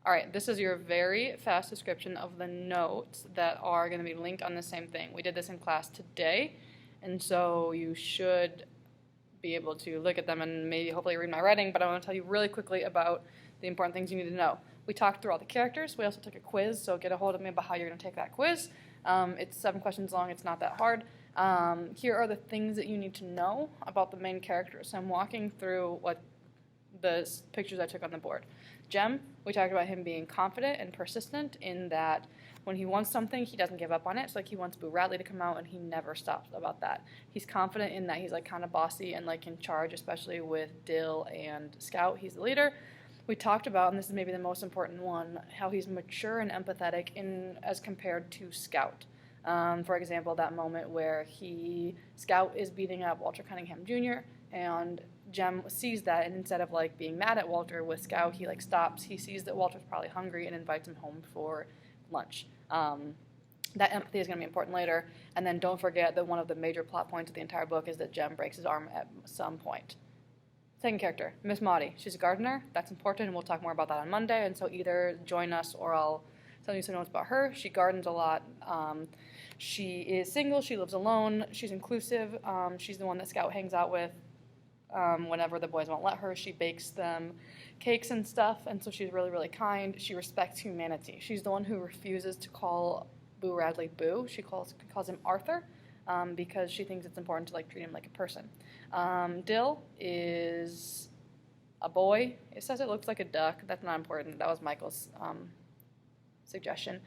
All right, this is your very fast description of the notes that are going to be linked on the same thing. We did this in class today, and so you should be able to look at them and maybe hopefully read my writing, but I want to tell you really quickly about the important things you need to know. We talked through all the characters. We also took a quiz, so get a hold of me about how you're going to take that quiz. It's 7 questions long. It's not that hard. Here are the things that you need to know about the main characters. So I'm walking through what the pictures I took on the board. Jem, we talked about him being confident and persistent in that when he wants something, he doesn't give up on it. It's like he wants Boo Radley to come out, and he never stops about that. He's confident in that he's like kind of bossy and like in charge, especially with Dill and Scout. He's the leader. We talked about, and this is maybe the most important one, how he's mature and empathetic as compared to Scout. For example, that moment where Scout is beating up Walter Cunningham Jr., and Jem sees that, and instead of like being mad at Walter with Scout, he like stops. He sees that Walter's probably hungry and invites him home for lunch. That empathy is going to be important later. And then don't forget that one of the major plot points of the entire book is that Jem breaks his arm at some point. Second character, Miss Maudie. She's a gardener. That's important, and we'll talk more about that on Monday. And so either join us or I'll tell you some notes about her. She gardens a lot. She is single. She lives alone. She's inclusive. She's the one that Scout hangs out with. Whenever the boys won't let her, she bakes them cakes and stuff, and so she's really, really kind. She respects humanity. She's the one who refuses to call Boo Radley Boo. She calls him Arthur because she thinks it's important to like treat him like a person. Dill is a boy. It says it looks like a duck. That's not important. That was Michael's suggestion.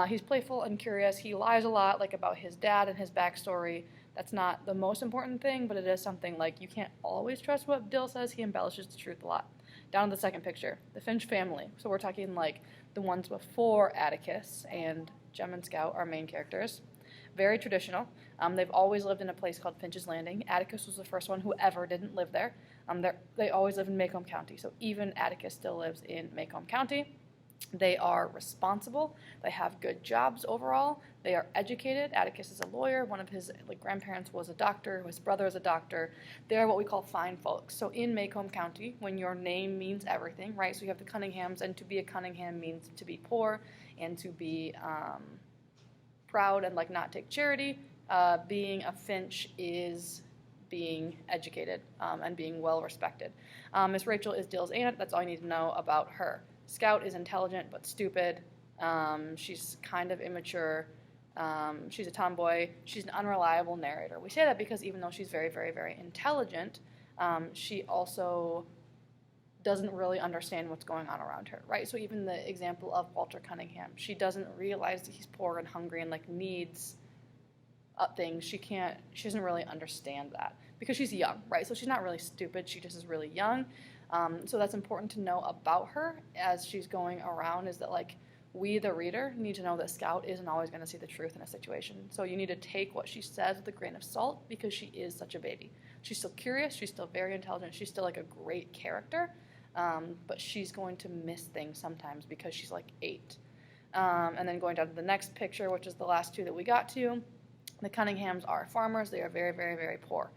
He's playful and curious. He lies a lot, like about his dad and his backstory. That's not the most important thing, but it is something like you can't always trust what Dill says. He embellishes the truth a lot. Down to the second picture, the Finch family. So we're talking like the ones before Atticus and Jem and Scout, our main characters. Very traditional. They've always lived in a place called Finch's Landing. Atticus was the first one who ever didn't live there. They always live in Macomb County, so even Atticus still lives in Macomb County. They are responsible. They have good jobs overall. They are educated. Atticus is a lawyer. One of his grandparents was a doctor. His brother is a doctor. They are what we call fine folks. So in Macomb County, when your name means everything, right? So you have the Cunninghams, and to be a Cunningham means to be poor and to be proud and not take charity. Being a Finch is being educated and being well respected. Miss Rachel is Dill's aunt. That's all you need to know about her. Scout is intelligent but stupid. She's kind of immature. She's a tomboy. She's an unreliable narrator. We say that because even though she's very, very, very intelligent, she also doesn't really understand what's going on around her, right? So even the example of Walter Cunningham, she doesn't realize that he's poor and hungry and needs things. She doesn't really understand that because she's young, right? So she's not really stupid. She just is really young. So that's important to know about her as she's going around, is that we, the reader, need to know that Scout isn't always going to see the truth in a situation. So you need to take what she says with a grain of salt because she is such a baby. She's still curious. She's still very intelligent. She's still a great character, but she's going to miss things sometimes because she's 8. And then going down to the next picture, which is the last 2 that we got to, the Cunninghams are farmers. They are very, very, very poor.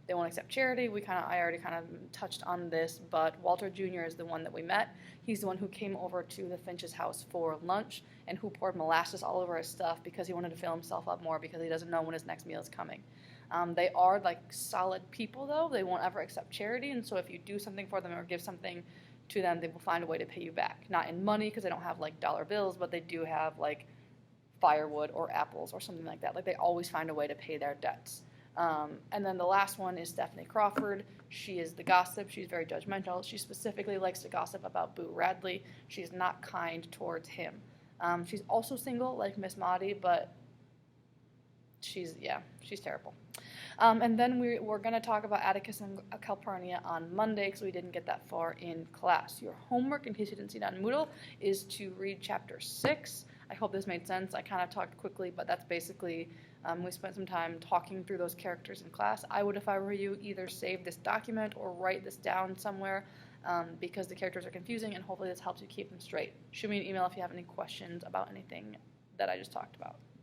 They won't accept charity. I already touched on this, but Walter Jr. is the one that we met. He's the one who came over to the Finch's house for lunch and who poured molasses all over his stuff because he wanted to fill himself up more because he doesn't know when his next meal is coming. They are solid people though. They won't ever accept charity, and so if you do something for them or give something to them, they will find a way to pay you back. Not in money because they don't have dollar bills, but they do have firewood or apples or something like that. They always find a way to pay their debts. And then the last one is Stephanie Crawford. She is the gossip. She's very judgmental. She specifically likes to gossip about Boo Radley. She's not kind towards him. She's also single, like Miss Maudie, but she's terrible. And then we're going to talk about Atticus and Calpurnia on Monday because we didn't get that far in class. Your homework, in case you didn't see that on Moodle, is to read chapter 6. I hope this made sense. I kind of talked quickly, but that's basically, we spent some time talking through those characters in class. I would, if I were you, either save this document or write this down somewhere because the characters are confusing, and hopefully this helps you keep them straight. Shoot me an email if you have any questions about anything that I just talked about.